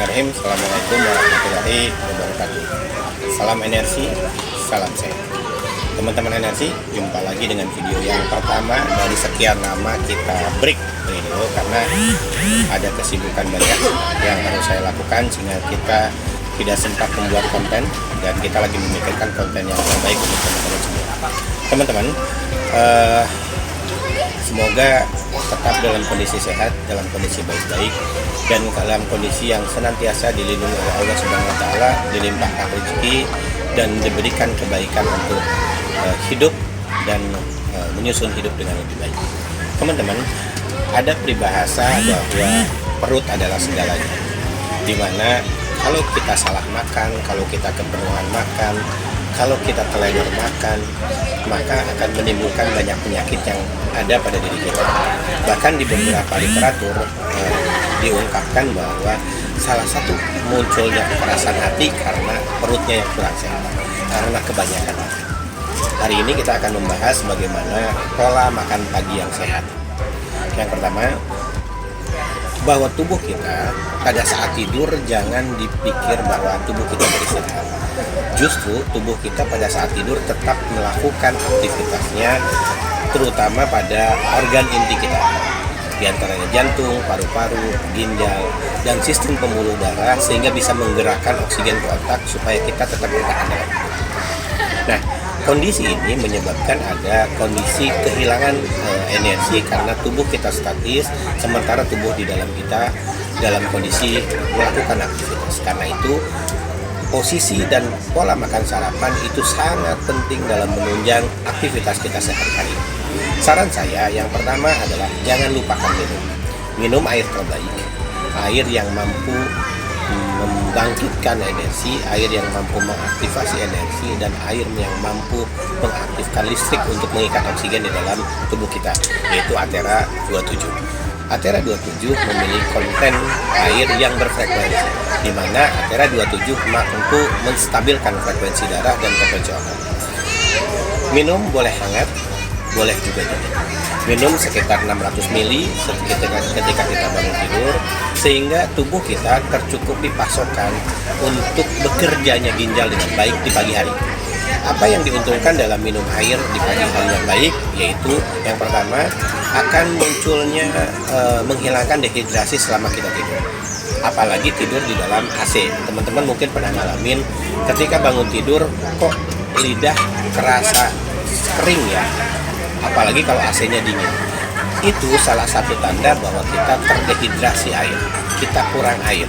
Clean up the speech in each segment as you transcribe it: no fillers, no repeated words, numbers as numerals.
Bismillahirrahmanirrahim. Assalamualaikum warahmatullahi wabarakatuh. Salam energi, salam sehat. Teman-teman energi, jumpa lagi dengan video yang pertama dari sekian lama kita break video karena ada kesibukan banyak yang harus saya lakukan sehingga kita tidak sempat membuat konten dan kita lagi memikirkan konten yang terbaik untuk teman-teman semua. Teman-teman, semoga tetap dalam kondisi sehat, dalam kondisi baik-baik, dan dalam kondisi yang senantiasa dilindungi oleh Allah Subhanahu wa Ta'ala, dilimpahkan rezeki dan diberikan kebaikan untuk hidup dan menyusun hidup dengan lebih baik. Teman-teman, ada peribahasa bahwa perut adalah segalanya, dimana kalau kita salah makan, kalau kita kepenuhan makan, kalau kita teledor makan, maka akan menimbulkan banyak penyakit yang ada pada diri kita. Bahkan di beberapa literatur diungkapkan bahwa salah satu munculnya kekerasan hati karena perutnya yang kurang sehat, karena kebanyakan makan. Hari ini kita akan membahas bagaimana pola makan pagi yang sehat. Yang pertama, bahwa tubuh kita pada saat tidur jangan dipikir bahwa tubuh kita beristirahat. Justru tubuh kita pada saat tidur tetap melakukan aktivitasnya, terutama pada organ inti kita, di antaranya jantung, paru-paru, ginjal, dan sistem pembuluh darah, sehingga bisa menggerakkan oksigen ke otak supaya kita tetap bertahan dalam hidup. Nah, kondisi ini menyebabkan ada kondisi kehilangan energi karena tubuh kita statis, sementara tubuh di dalam kita dalam kondisi melakukan aktivitas. Karena itu, posisi dan pola makan sarapan itu sangat penting dalam menunjang aktivitas kita sehari-hari. Saran saya yang pertama adalah jangan lupakan minum air terbaik, air yang mampu membangkitkan energi, air yang mampu mengaktifasi energi, dan air yang mampu mengaktifkan listrik untuk mengikat oksigen di dalam tubuh kita, yaitu Athera 27. Athera 27 memiliki konten air yang berfrekuensi, di mana Athera 27 mampu menstabilkan frekuensi darah dan frekuensi otak. Minum boleh hangat, boleh juga dingin. Minum sekitar 600 ml ketika kita bangun tidur, sehingga tubuh kita tercukupi pasokan untuk bekerjanya ginjal dengan baik di pagi hari. Apa yang diuntungkan dalam minum air di pagi hari yang baik, yaitu yang pertama akan munculnya menghilangkan dehidrasi selama kita tidur. Apalagi tidur di dalam AC. Teman-teman mungkin pernah ngalamin ketika bangun tidur kok lidah kerasa kering ya, apalagi kalau AC-nya dingin. Itu salah satu tanda bahwa kita terdehidrasi air, kita kurang air.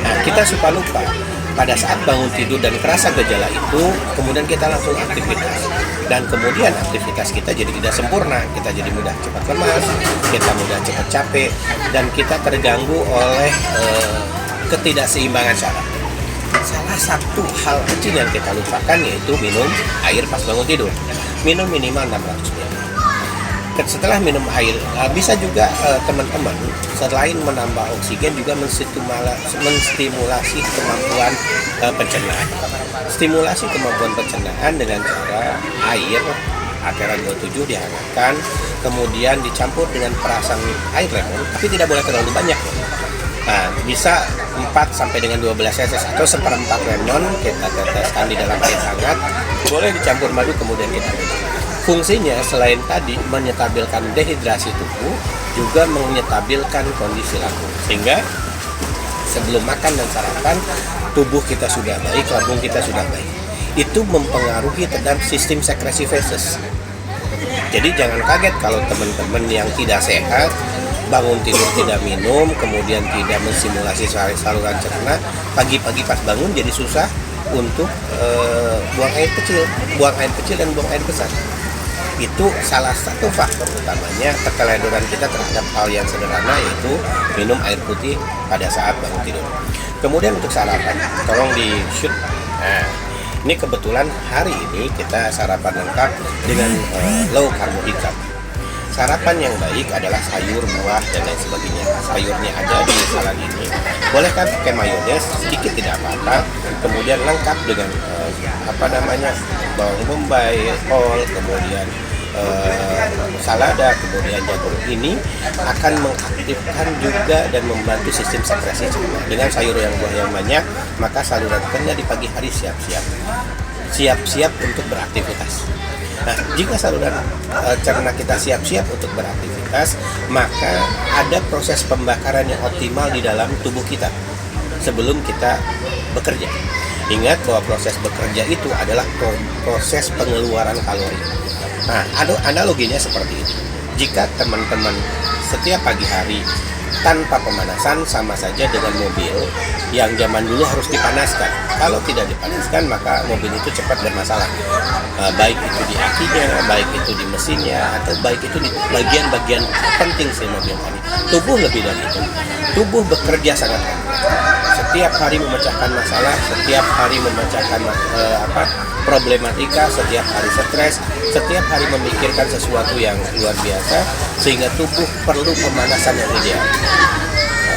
Nah, kita suka lupa pada saat bangun tidur dan kerasa gejala itu, kemudian kita langsung aktivitas, dan kemudian aktivitas kita jadi tidak sempurna, kita jadi mudah cepat lemas, kita mudah cepat capek, dan kita terganggu oleh ketidakseimbangan saraf. Salah satu hal kecil yang kita lupakan yaitu minum air pas bangun tidur. Minum minimal 600 ml. Setelah minum air, bisa juga teman-teman selain menambah oksigen juga menstimulasi kemampuan pencernaan. Stimulasi kemampuan pencernaan dengan cara air Athera 27 dihangatkan, kemudian dicampur dengan perasan air lemon, tapi tidak boleh terlalu banyak. Nah, bisa 4 sampai dengan 12 cc atau seperempat lemon kita teteskan di dalam air hangat, boleh dicampur madu kemudian kita minum. Fungsinya selain tadi menyetabilkan dehidrasi tubuh, juga menyetabilkan kondisi lambung, sehingga sebelum makan dan sarapan tubuh kita sudah baik, lambung kita sudah baik. Itu mempengaruhi terhadap sistem sekresi feses. Jadi jangan kaget kalau teman-teman yang tidak sehat bangun tidur tidak minum, kemudian tidak mensimulasi saluran cerna, pagi-pagi pas bangun jadi susah untuk buang air kecil dan buang air besar. Itu salah satu faktor utamanya keteledoran kita terhadap hal yang sederhana, yaitu minum air putih pada saat bangun tidur. Kemudian untuk sarapan, tolong di shoot. Nah, ini kebetulan hari ini kita sarapan lengkap dengan low karbohidrat. Sarapan yang baik adalah sayur, buah, dan lain sebagainya. Sayurnya ada di salad ini. Bolehkah pakai mayones? Sedikit tidak apa-apa. Kemudian lengkap dengan bawang bombay, kol, kemudian salada, kemudian jagung ini akan mengaktifkan juga dan membantu sistem sekresi cerna. Dengan sayur yang buah yang banyak, maka saluran cerna di pagi hari siap-siap untuk beraktivitas. Nah, jika saluran cerna kita siap-siap untuk beraktivitas, maka ada proses pembakaran yang optimal di dalam tubuh kita sebelum kita bekerja. Ingat bahwa proses bekerja itu adalah proses pengeluaran kalori. Nah, analoginya seperti ini. Jika teman-teman setiap pagi hari tanpa pemanasan sama saja dengan mobil yang zaman dulu harus dipanaskan. Kalau tidak dipanaskan, maka mobil itu cepat bermasalah. Baik itu di akinya, baik itu di mesinnya, atau baik itu di bagian-bagian penting si mobil tadi. Tubuh lebih dari itu. Tubuh bekerja sangat kompleks. Setiap hari memecahkan masalah, setiap hari memecahkan problematika, setiap hari stres, setiap hari memikirkan sesuatu yang luar biasa, sehingga tubuh perlu pemanasan yang ideal.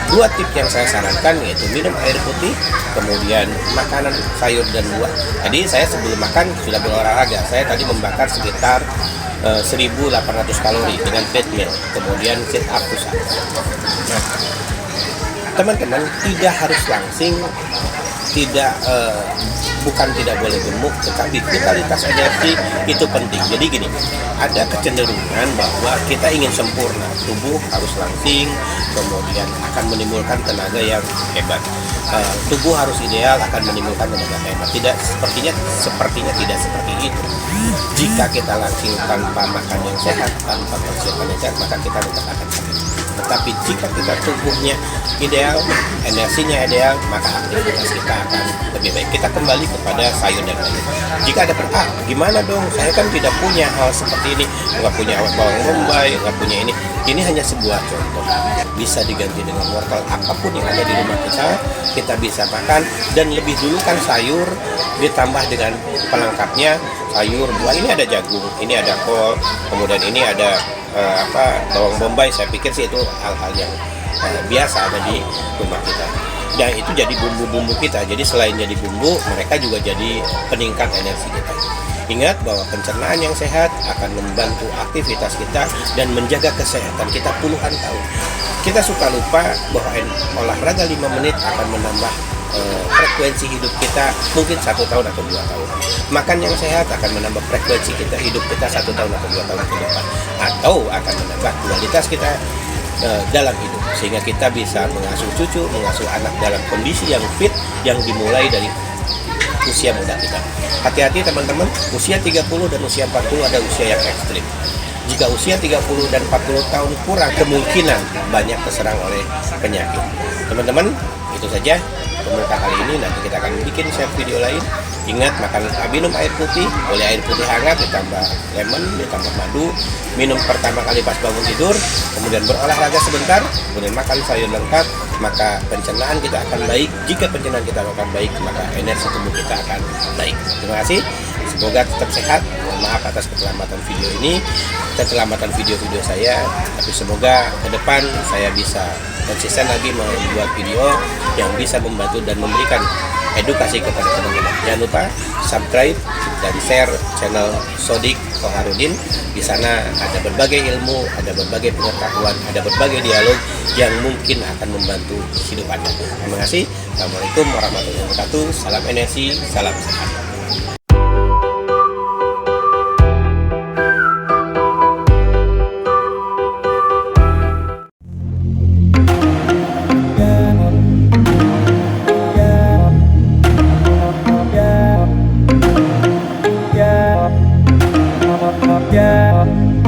Dua tips yang saya sarankan yaitu minum air putih, kemudian makanan sayur dan buah. Tadi saya sebelum makan sudah berolahraga. Saya tadi membakar sekitar 1.800 kalori dengan treadmill, kemudian sit up push up. Nah, teman-teman tidak harus langsing, bukan tidak boleh gemuk, tetapi vitalitas energi itu penting. Jadi gini, ada kecenderungan bahwa kita ingin sempurna, tubuh harus langsing, kemudian akan menimbulkan tenaga yang hebat. Tubuh harus ideal akan menimbulkan tenaga hebat. Sepertinya tidak seperti itu. Jika kita langsing tanpa makan yang sehat, tanpa persiapan yang sehat, maka kita tetap akan sakit. Tetapi jika kita tubuhnya ideal, energinya ideal, maka aktivitas kita akan lebih baik. Kita kembali kepada sayur dan buah. Jika ada gimana dong? Saya kan tidak punya hal seperti ini, nggak punya bawang bombay, nggak punya ini. Ini hanya sebuah contoh. Bisa diganti dengan wortel, apapun yang ada di rumah kita bisa makan. Dan lebih dulu kan sayur ditambah dengan pelengkapnya sayur buah. Ini ada jagung, ini ada kol, kemudian ini ada bawang bombay. Saya pikir sih itu hal-hal yang biasa ada di rumah kita, dan itu jadi bumbu-bumbu kita. Jadi selain jadi bumbu, mereka juga jadi peningkat energi kita. Ingat bahwa pencernaan yang sehat akan membantu aktivitas kita dan menjaga kesehatan kita puluhan tahun. Kita suka lupa bahwa olahraga 5 menit akan menambah frekuensi hidup kita mungkin 1 tahun atau 2 tahun. Makan yang sehat akan menambah frekuensi hidup kita 1 tahun atau 2 tahun ke depan, atau akan menambah kualitas kita dalam hidup, sehingga kita bisa mengasuh cucu, mengasuh anak dalam kondisi yang fit, yang dimulai dari usia muda kita. Hati-hati teman-teman, usia 30 dan usia 40 ada usia yang ekstrim. Jika usia 30 dan 40 tahun kurang, kemungkinan banyak terserang oleh penyakit. Teman-teman, itu saja pemerintah kali ini. Nanti kita akan bikin share video lain. Ingat, minum air putih, boleh air putih hangat ditambah lemon, ditambah madu. Minum pertama kali pas bangun tidur, kemudian berolahraga sebentar, kemudian makan sayur lengkap, maka pencernaan kita akan baik. Jika pencernaan kita akan baik, maka energi tubuh kita akan baik. Terima kasih. Semoga tetap sehat. Mohon maaf atas keterlambatan video ini, keterlambatan video-video saya. Tapi semoga ke depan saya bisa konsisten lagi membuat video yang bisa membantu dan memberikan edukasi kepada teman-teman. Jangan lupa subscribe dan share channel Sodik Koharudin. Di sana ada berbagai ilmu, ada berbagai pengetahuan, ada berbagai dialog yang mungkin akan membantu hidup Anda. Terima kasih. Assalamualaikum warahmatullahi wabarakatuh. Salam energi, salam sehat. Yeah.